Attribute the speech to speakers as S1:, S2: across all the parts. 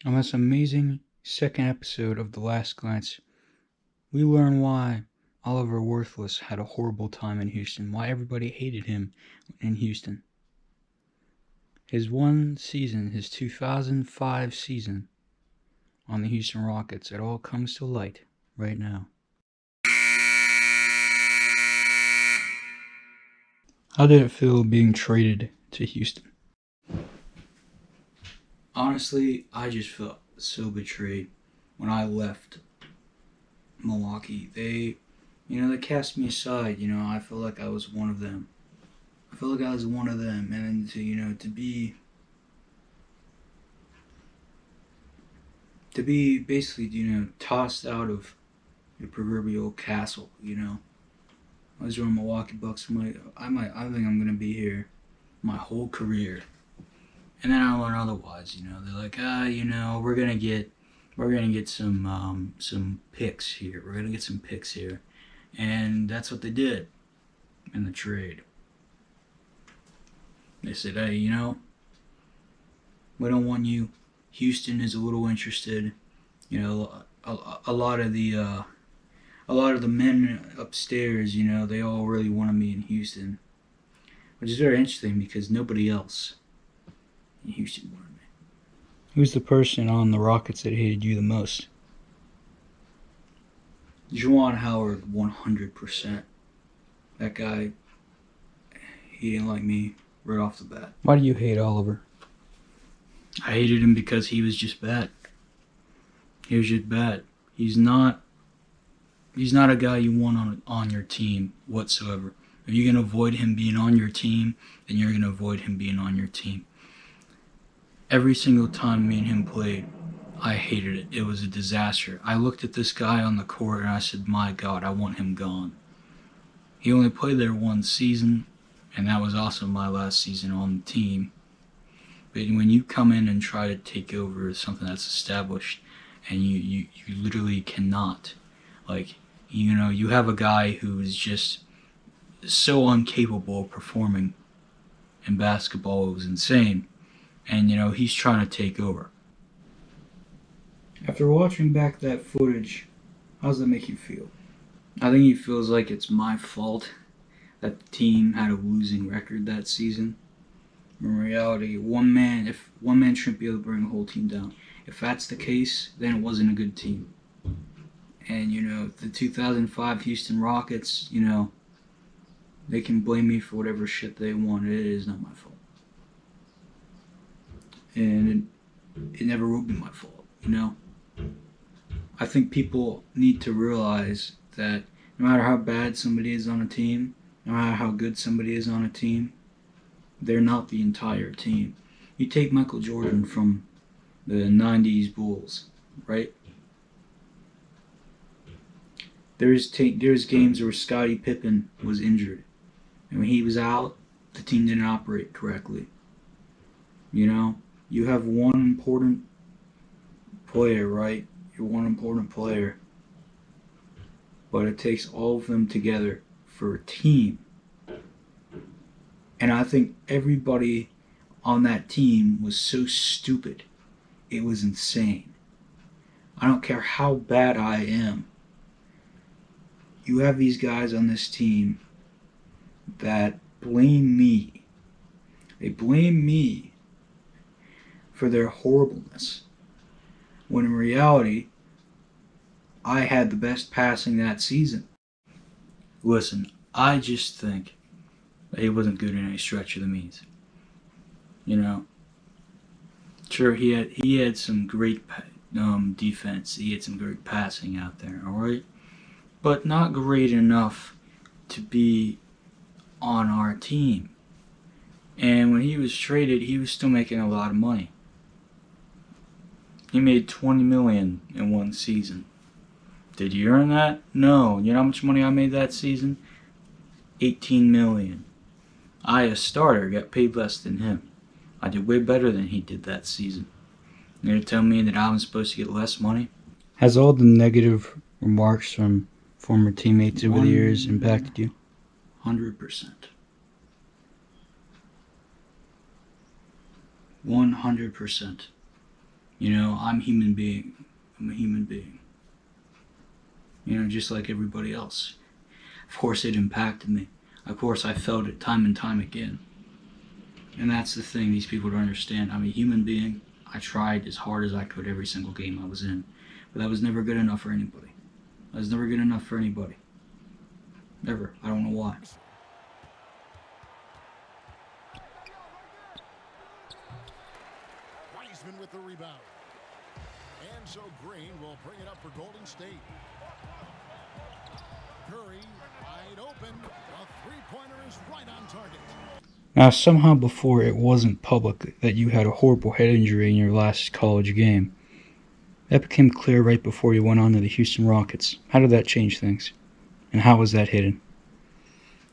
S1: On this amazing second episode of The Last Glance, we learn why Oliver Worthless had a horrible time in Houston, why everybody hated him in Houston. His one season, his 2005 season on the Houston Rockets, it all comes to light right now. How did it feel being traded to Houston? Honestly, I just felt so betrayed when I left Milwaukee. They cast me aside. I felt like I was one of them. And to be basically, tossed out of your proverbial castle. I was around Milwaukee Bucks. I think I'm gonna be here my whole career. And then I learn otherwise. They're like, we're gonna get some picks here. We're gonna get some picks here, and that's what they did in the trade. They said, hey, we don't want you. Houston is a little interested. A lot of the men upstairs, they all really wanted me in Houston, which is very interesting because nobody else in Houston wanted me. Who's the person on the Rockets that hated you the most? Juwan Howard, 100%. That guy, he didn't like me right off the bat. Why do you hate Oliver? I hated him because he was just bad. He was just bad. He's not a guy you want on your team whatsoever. If you're going to avoid him being on your team, then you're going to avoid him being on your team. Every single time me and him played, I hated it. It was a disaster. I looked at this guy on the court and I said, my God, I want him gone. He only played there one season, and that was also my last season on the team. But when you come in and try to take over something that's established, and you literally cannot, you have a guy who is just so incapable of performing in basketball. It was insane. And, he's trying to take over. After watching back that footage, how does that make you feel? I think he feels like it's my fault that the team had a losing record that season. In reality, one man shouldn't be able to bring a whole team down. If that's the case, then it wasn't a good team. And, the 2005 Houston Rockets, they can blame me for whatever shit they want. It is not my fault. And it never will be my fault, I think people need to realize that no matter how bad somebody is on a team, no matter how good somebody is on a team, they're not the entire team. You take Michael Jordan from the 90s Bulls, right? There's games where Scottie Pippen was injured. And when he was out, the team didn't operate correctly. You have one important player, right? You're one important player. But it takes all of them together for a team. And I think everybody on that team was so stupid. It was insane. I don't care how bad I am. You have these guys on this team that blame me. They blame me for their horribleness. When in reality, I had the best passing that season. Listen, I just think that he wasn't good in any stretch of the means. Sure, he had some great defense. He had some great passing out there, alright? But not great enough to be on our team. And when he was traded, he was still making a lot of money. He made $20 million in one season. Did you earn that? No. You know how much money I made that season? $18 million. I, a starter, got paid less than him. I did way better than he did that season. You're going to tell me that I was supposed to get less money? Has all the negative remarks from former teammates over the years impacted you? 100%. 100%. You know, I'm a human being. I'm a human being. You know, just like everybody else. Of course it impacted me. Of course I felt it time and time again. And that's the thing these people don't understand. I'm a human being. I tried as hard as I could every single game I was in. But that was never good enough for anybody. That was never good enough for anybody. Never. I don't know why.
S2: Wiseman with the rebound. And so Green will bring it up for Golden State. Curry wide open. A three-pointer is right on target.
S1: Now, somehow before it wasn't public that you had a horrible head injury in your last college game. That became clear right before you went on to the Houston Rockets. How did that change things? And how was that hidden?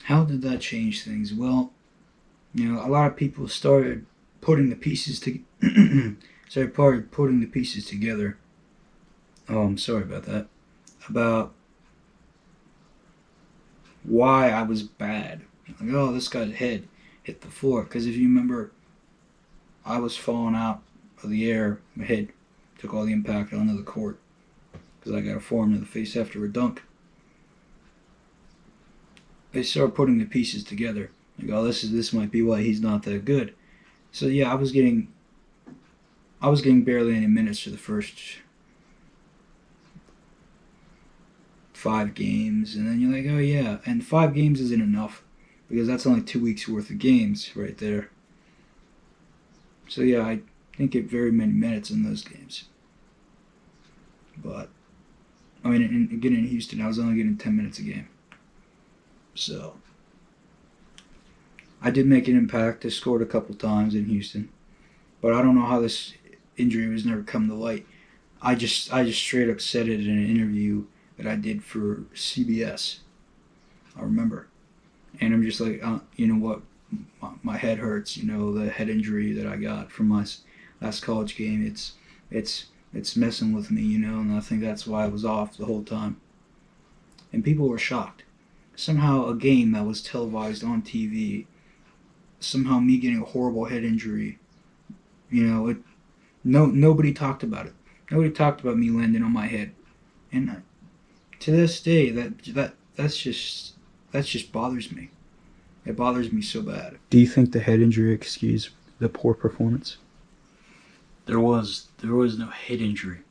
S1: How did that change things? Well, you know, a lot of people started putting the pieces together. Oh, I'm sorry about that. About why I was bad. Like, oh, this guy's head hit the floor. Because if you remember, I was falling out of the air. My head took all the impact onto the court because I got a forearm to the face after a dunk. They started putting the pieces together. Like, oh, this might be why he's not that good. So yeah, I was getting barely any minutes for the first 5 games, and then you're like, oh yeah, and 5 games isn't enough because that's only 2 weeks worth of games right there. So yeah, I didn't get very many minutes in those games. But I mean, again in Houston, I was only getting 10 minutes a game. So I did make an impact. I scored a couple times in Houston, but I don't know how this injury was never come to light. I just straight up said it in an interview that I did for CBS. I remember, and I'm just like, you know what, my head hurts. You know, the head injury that I got from my last college game. It's messing with me. You know, and I think that's why I was off the whole time. And people were shocked. Somehow a game that was televised on TV, somehow me getting a horrible head injury, you know, nobody talked about it. Nobody talked about me landing on my head. And to this day, that just bothers me. It bothers me so bad. Do you think the head injury excused the poor performance? There was no head injury.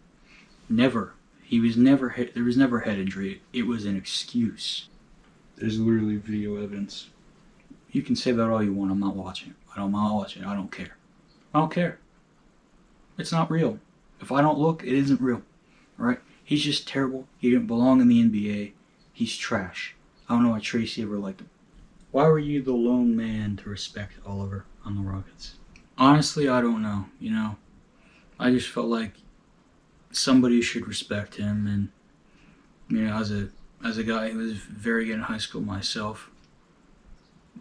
S1: Never. There was never head injury. It was an excuse. There's literally video evidence. You can say that all you want. I'm not watching it. I'm not watching it. I don't care. I don't care. It's not real. If I don't look, it isn't real. Alright? He's just terrible. He didn't belong in the NBA. He's trash. I don't know why Tracy ever liked him. Why were you the lone man to respect Oliver on the Rockets? Honestly, I don't know. You know, I just felt like somebody should respect him, and you know, as a guy who was very good in high school myself,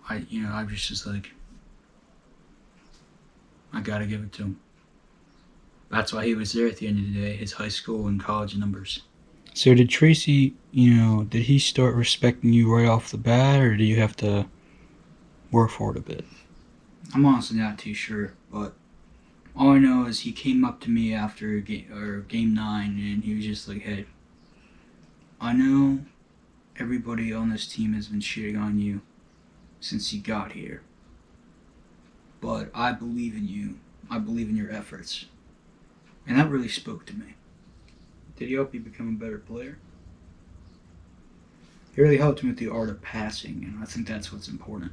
S1: I was just like, I gotta give it to him. That's why he was there at the end of the day, his high school and college numbers. So did Tracy, did he start respecting you right off the bat, or do you have to work for it a bit? I'm honestly not too sure, but all I know is he came up to me after game 9, and he was just like, hey, I know everybody on this team has been shitting on you since you got here, but I believe in you. I believe in your efforts. And that really spoke to me. Did he help you become a better player? He really helped me with the art of passing, and I think that's what's important.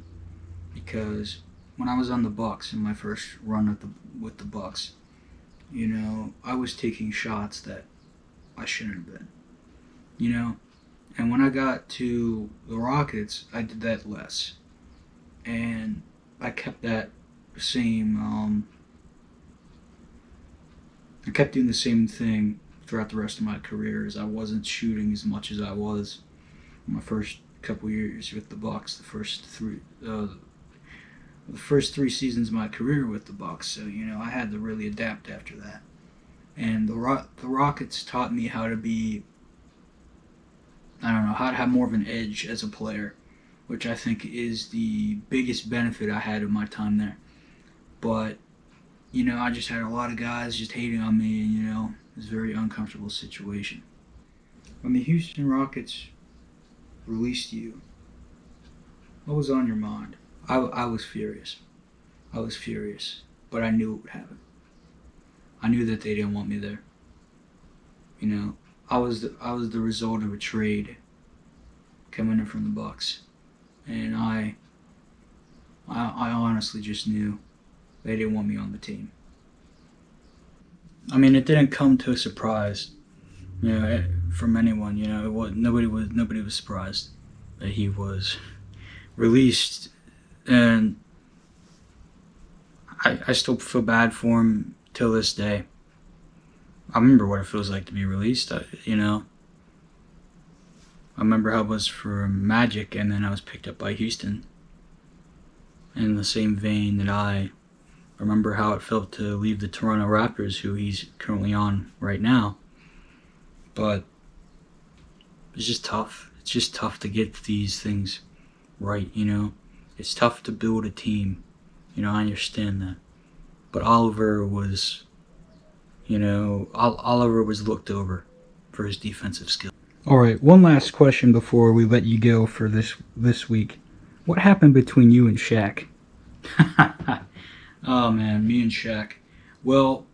S1: Because when I was on the Bucks in my first run with the Bucks, I was taking shots that I shouldn't have been. And when I got to the Rockets, I did that less. And I kept that same, I kept doing the same thing throughout the rest of my career, as I wasn't shooting as much as I was in my first couple years with the Bucks, the first three seasons of my career with the Bucks. So, I had to really adapt after that. And the Rockets taught me how to be, how to have more of an edge as a player, which I think is the biggest benefit I had of my time there. But I just had a lot of guys just hating on me, and it was a very uncomfortable situation. When the Houston Rockets released you, what was on your mind? I was furious. I was furious, but I knew it would happen. I knew that they didn't want me there. I was the result of a trade coming in from the Bucks, and I honestly just knew they didn't want me on the team. I mean, it didn't come to a surprise, from anyone. Nobody was surprised that he was released, and I still feel bad for him till this day. I remember what it feels like to be released. I remember how it was for Magic, and then I was picked up by Houston. In the same vein that I remember how it felt to leave the Toronto Raptors, who he's currently on right now. But it's just tough. It's just tough to get these things right, It's tough to build a team. I understand that. But Oliver was, Oliver was looked over for his defensive skill. All right, one last question before we let you go for this week. What happened between you and Shaq? Oh man, me and Shaq. Well,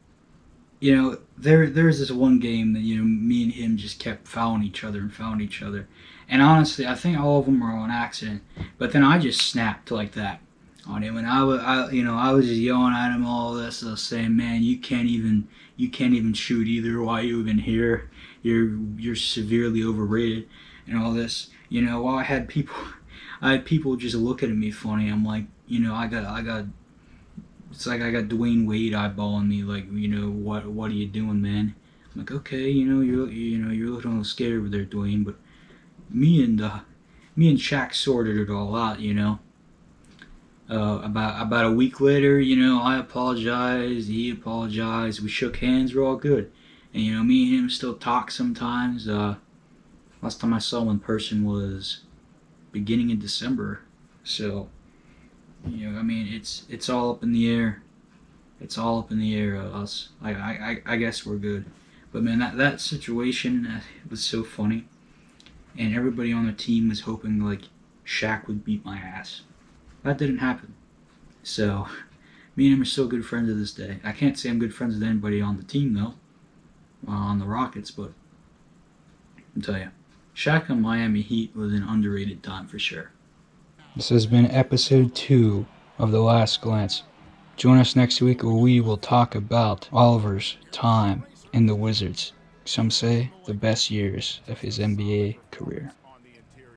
S1: there's this one game that me and him just kept fouling each other. And honestly, I think all of them were on accident. But then I just snapped like that on him, and I was just yelling at him all this, saying, "Man, you can't even shoot either. Why are you even here? You're severely overrated," and all this. While I had people just looking at me funny. I'm like, I got. It's like I got Dwayne Wade eyeballing me, like, what are you doing, man? I'm like, okay, you're looking a little scared over there, Dwayne, but me and Shaq sorted it all out, About a week later, I apologized, he apologized, we shook hands, we're all good. And me and him still talk sometimes. Last time I saw him in person was beginning of December. So, it's all up in the air. It's all up in the air. Us, I guess we're good. But man, that situation was so funny, and everybody on the team was hoping like Shaq would beat my ass. That didn't happen. So, me and him are still good friends to this day. I can't say I'm good friends with anybody on the team though, on the Rockets, but I'll tell you, Shaq on Miami Heat was an underrated time for sure. This has been episode 2 of The Last Glance. Join us next week where we will talk about Oliver's time in the Wizards. Some say the best years of his NBA career.